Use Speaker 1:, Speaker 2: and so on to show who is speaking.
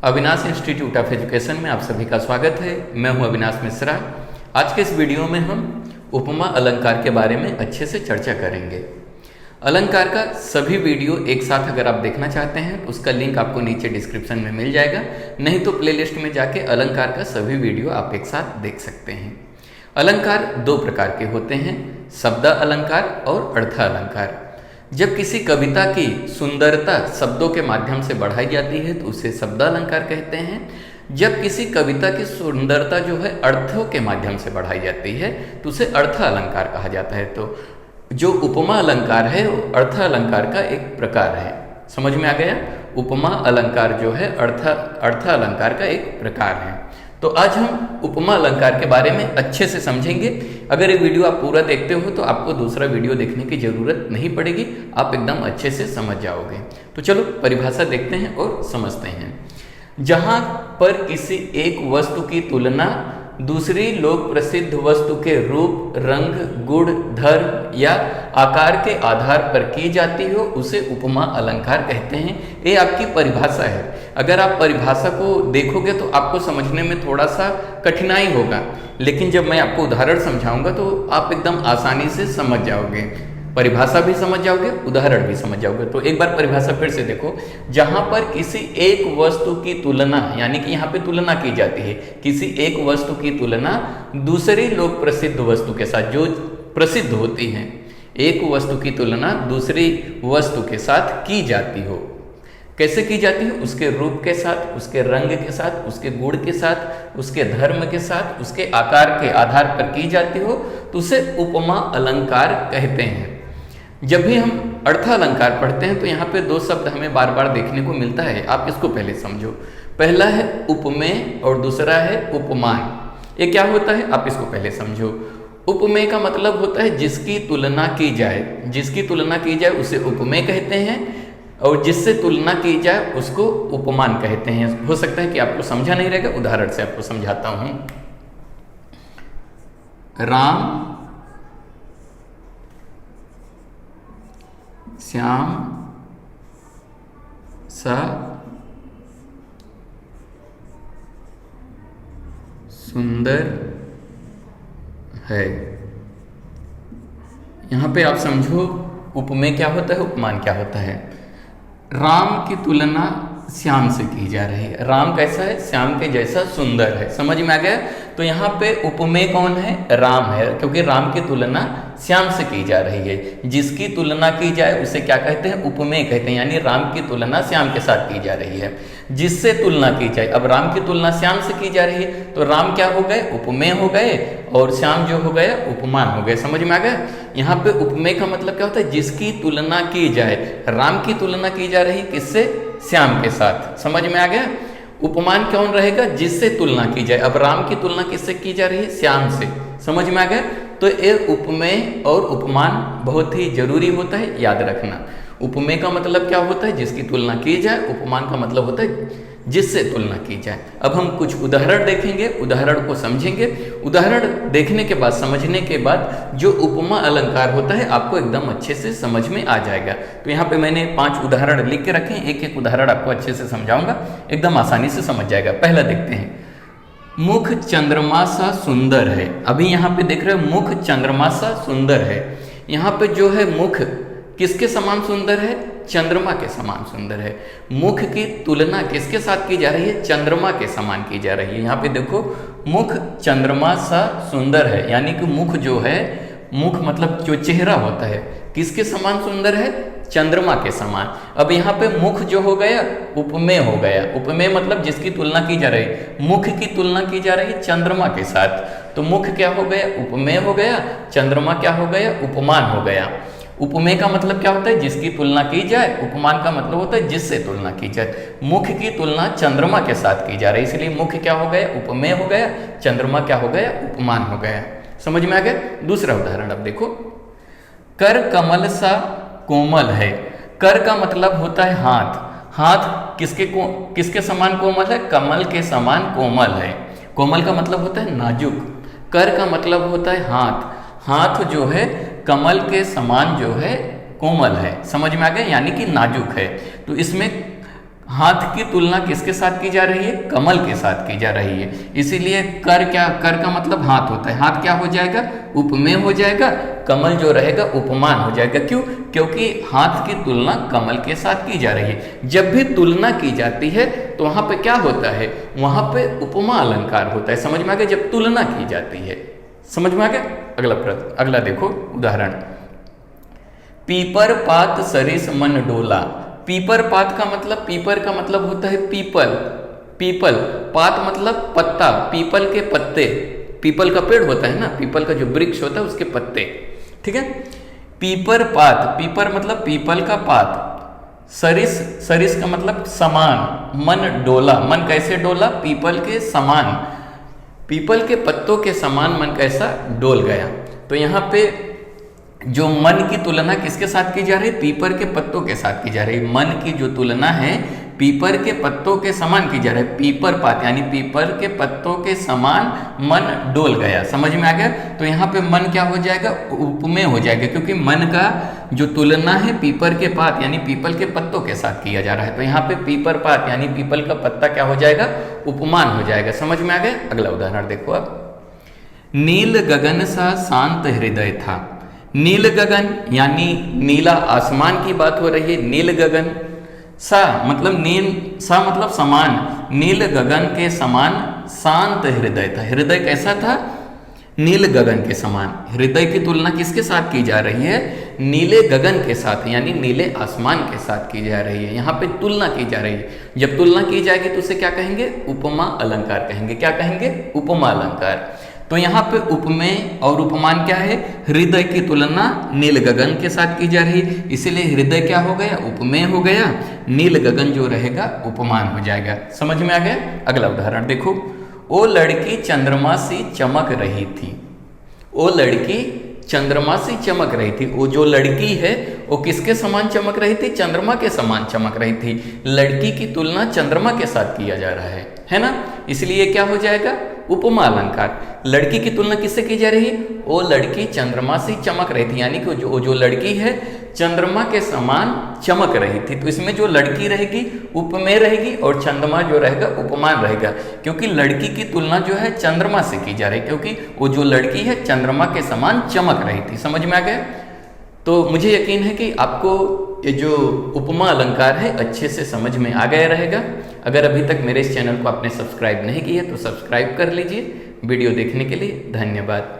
Speaker 1: Avinash institute of education में आप सभी का स्वागत है। मैं हूं अविनाश मिश्रा। आज के इस वीडियो में हम उपमा अलंकार के बारे में अच्छे से चर्चा करेंगे। अलंकार का सभी वीडियो एक साथ अगर आप देखना चाहते हैं तो उसका लिंक आपको नीचे डिस्क्रिप्शन में मिल जाएगा, नहीं तो प्लेलिस्ट में जाके अलंकार का सभी वीडियो आप एक साथ देख सकते हैं। अलंकार दो प्रकार के होते हैं, शब्द अलंकार और अर्थ अलंकार। जब किसी कविता की सुंदरता शब्दों के माध्यम से बढ़ाई जाती है तो उसे शब्द अलंकार कहते हैं। जब किसी कविता की सुंदरता जो है अर्थों के माध्यम से बढ़ाई जाती है तो उसे अर्थ अलंकार कहा जाता है। तो जो उपमा अलंकार है वो अर्थ अलंकार का एक प्रकार है। समझ में आ गया? उपमा अलंकार जो है अर्थ अलंकार का एक प्रकार है। तो आज हम उपमा अलंकार के बारे में अच्छे से समझेंगे। अगर ये वीडियो आप पूरा देखते हो तो आपको दूसरा वीडियो देखने की जरूरत नहीं पड़ेगी, आप एकदम अच्छे से समझ जाओगे। तो चलो परिभाषा देखते हैं और समझते हैं। जहाँ पर किसी एक वस्तु की तुलना दूसरी लोक प्रसिद्ध वस्तु के रूप, रंग, गुण, धर्म या आकार के आधार पर की जाती हो उसे उपमा अलंकार कहते हैं। ये आपकी परिभाषा है। अगर आप परिभाषा को देखोगे तो आपको समझने में थोड़ा सा कठिनाई होगा, लेकिन जब मैं आपको उदाहरण समझाऊंगा तो आप एकदम आसानी से समझ जाओगे। परिभाषा भी समझ जाओगे, उदाहरण भी समझ जाओगे। तो एक बार परिभाषा फिर से देखो। जहां पर किसी एक वस्तु की तुलना, यानी कि यहाँ पे तुलना की जाती है, किसी एक वस्तु की तुलना दूसरी लोक प्रसिद्ध वस्तु के साथ जो प्रसिद्ध होती है, एक वस्तु की तुलना दूसरी वस्तु के साथ की जाती हो। कैसे की जाती है? उसके रूप के साथ, उसके रंग के साथ, उसके गुण के साथ, उसके धर्म के साथ, उसके आकार के आधार पर की जाती हो तो उसे उपमा अलंकार कहते हैं। जब भी हम अर्थ अलंकार पढ़ते हैं तो यहाँ पे दो शब्द हमें बार बार देखने को मिलता है, आप इसको पहले समझो। पहला है उपमेय और दूसरा है उपमान। ये क्या होता है आप इसको पहले समझो। उपमेय का मतलब होता है जिसकी तुलना की जाए, जिसकी तुलना की जाए उसे उपमेय कहते हैं, और जिससे तुलना की जाए उसको उपमान कहते हैं। हो सकता है कि आपको समझा नहीं रहेगा, उदाहरण से आपको समझाता हूं। राम श्याम सा सुंदर है। यहां पे आप समझो उपमेय क्या होता है, उपमान क्या होता है। राम की तुलना श्याम से की जा रही है। राम कैसा है? श्याम के जैसा सुंदर है। समझ में आ गया? तो यहाँ पे उपमेय कौन है? राम है, क्योंकि राम की तुलना श्याम से की जा रही है। जिसकी तुलना की जाए उसे क्या कहते हैं? उपमेय कहते हैं। यानी राम की तुलना श्याम के साथ की जा रही है। जिससे तुलना की जाए, अब राम की तुलना श्याम से की जा रही है तो राम क्या हो गए? उपमेय हो गए, और श्याम जो हो गया उपमान हो गए। समझ में आ गया? यहाँ पे उपमेय का मतलब क्या होता है? जिसकी तुलना की जाए। राम की तुलना की जा रही किससे? श्याम के साथ। समझ में आ गया? उपमान कौन रहेगा? जिससे तुलना की जाए। अब राम की तुलना किससे की जा रही है? श्याम से। समझ में आ गया? तो ये उपमेय और उपमान बहुत ही जरूरी होता है, याद रखना। उपमेय का मतलब क्या होता है? जिसकी तुलना की जाए। उपमान का मतलब होता है जिससे तुलना की जाए। अब हम कुछ उदाहरण देखेंगे, उदाहरण को समझेंगे। उदाहरण देखने के बाद, समझने के बाद जो उपमा अलंकार होता है आपको एकदम अच्छे से समझ में आ जाएगा। तो यहाँ पे मैंने 5 उदाहरण लिख के रखे हैं, एक एक उदाहरण आपको अच्छे से समझाऊंगा, एकदम आसानी से समझ जाएगा। पहला देखते हैं। मुख चंद्रमा सा सुंदर है। अभी यहाँ पे देख रहे हो मुख चंद्रमा सा सुंदर है। यहाँ पे जो है मुख किसके समान सुंदर है? चंद्रमा के समान सुंदर है। मुख की तुलना किसके साथ की जा रही है? चंद्रमा के समान की जा रही है। यहाँ पे देखो मुख चंद्रमा सा सुंदर है, यानी कि मुख जो है, मुख मतलब जो चेहरा होता है, किसके समान सुंदर है? चंद्रमा के समान। अब यहाँ पे मुख जो हो गया उपमेय हो गया। उपमेय मतलब जिसकी तुलना की जा रही है। मुख की तुलना की जा रही है चंद्रमा के साथ, तो मुख क्या हो गया? उपमेय हो गया। चंद्रमा क्या हो गया? उपमान हो गया। उपमेय का मतलब क्या होता है? जिसकी तुलना की जाए। उपमान का मतलब होता है जिससे तुलना की जाए। मुख की तुलना चंद्रमा के साथ की जा रही है, इसलिए मुख क्या हो गया? उपमेय हो गया। चंद्रमा क्या हो गया? उपमान हो गया। समझ में आ गया? दूसरा उदाहरण अब देखो। कर कमल सा कोमल है। कर का मतलब होता है हाथ। हाथ किसके समान कोमल है? कमल के समान कोमल है। कोमल का मतलब होता है नाजुक। कर का मतलब होता है हाथ। हाथ जो है कमल के समान जो है कोमल है। समझ में आ गया? यानी कि नाजुक है। तो इसमें हाथ की तुलना किसके साथ की जा रही है? कमल के साथ की जा रही है। इसीलिए कर का मतलब हाथ होता है। हाथ क्या हो जाएगा? उपमेय हो जाएगा। कमल जो रहेगा उपमान हो जाएगा। क्यों? क्योंकि हाथ की तुलना कमल के साथ की जा रही है। जब भी तुलना की जाती है तो वहां पे क्या होता है? वहां पे उपमा अलंकार होता है। समझ में आ गया? जब तुलना की जाती है। समझ में आ गया? अगला देखो उदाहरण। पीपर पात सरिस मन डोला। पीपर पात का मतलब, पीपर का मतलब होता है पीपल। पीपल, पात मतलब पत्ता, पीपल के पत्ते। पीपल का पेड़ होता है ना, पीपल का जो वृक्ष होता है उसके पत्ते। ठीक है। पीपर पात, पीपर मतलब पीपल का पात। सरिस, सरिस का मतलब समान। मन डोला, मन कैसे डोला? पीपल के समान, पीपल के पत्तों के समान मन कैसा डोल गया। तो यहाँ पे जो मन की तुलना किसके साथ की जा रही है? पीपर के पत्तों के साथ की जा रही है। मन की जो तुलना है पीपर के पत्तों के समान की जा रही है। पीपर पात यानी पीपर के पत्तों के समान मन डोल गया। समझ में आ गया? तो यहाँ पे मन क्या हो जाएगा? उपमेय हो जाएगा, क्योंकि मन का जो तुलना है पीपर के पात यानी पीपल के पत्तों के साथ किया जा रहा है। तो यहाँ पे पीपर पात यानी पीपल का पत्ता क्या हो जाएगा? उपमान हो जाएगा। समझ में आ गया? अगला उदाहरण देखो आप। नील गगन सा शांत हृदय था। नील गगन यानी नीला आसमान की बात हो रही है। नील गगन, सा मतलब नील, सा मतलब समान, नील गगन के समान शांत हृदय था। हृदय कैसा था? नील गगन के समान। हृदय की तुलना किसके साथ की जा रही है? नीले गगन के साथ यानी नीले आसमान के साथ की जा रही है। यहाँ पे तुलना की जा रही है। जब तुलना की जाएगी तो उसे क्या कहेंगे? उपमा अलंकार कहेंगे। क्या कहेंगे? उपमा अलंकार। तो यहाँ पे उपमेय और उपमान क्या है? हृदय की तुलना नील गगन के साथ की जा रही है, इसीलिए हृदय क्या हो गया? उपमेय हो गया। नील गगन जो रहेगा उपमान हो जाएगा। समझ में आ गया? अगला उदाहरण देखो। ओ लड़की चंद्रमा सी चमक रही थी। ओ लड़की चंद्रमा सी चमक रही थी। वो जो लड़की है वो किसके समान चमक रही थी? चंद्रमा के समान चमक रही थी। लड़की की तुलना चंद्रमा के साथ किया जा रहा है ना? इसलिए क्या हो जाएगा? उपमा अलंकार। लड़की की तुलना किससे की जा रही है? वो लड़की चंद्रमा से चमक रही थी, यानी कि जो लड़की है चंद्रमा के समान चमक रही थी। तो इसमें जो लड़की रहेगी उपमेय रहेगी और चंद्रमा जो रहेगा उपमान रहेगा, क्योंकि लड़की की तुलना जो है चंद्रमा से की जा रही है, क्योंकि वो जो लड़की है चंद्रमा के समान चमक रही थी। समझ में आ गया? तो मुझे यकीन है कि आपको ये जो उपमा अलंकार है अच्छे से समझ में आ गया रहेगा। अगर अभी तक मेरे इस चैनल को आपने सब्सक्राइब नहीं किया तो सब्सक्राइब कर लीजिए। वीडियो देखने के लिए धन्यवाद।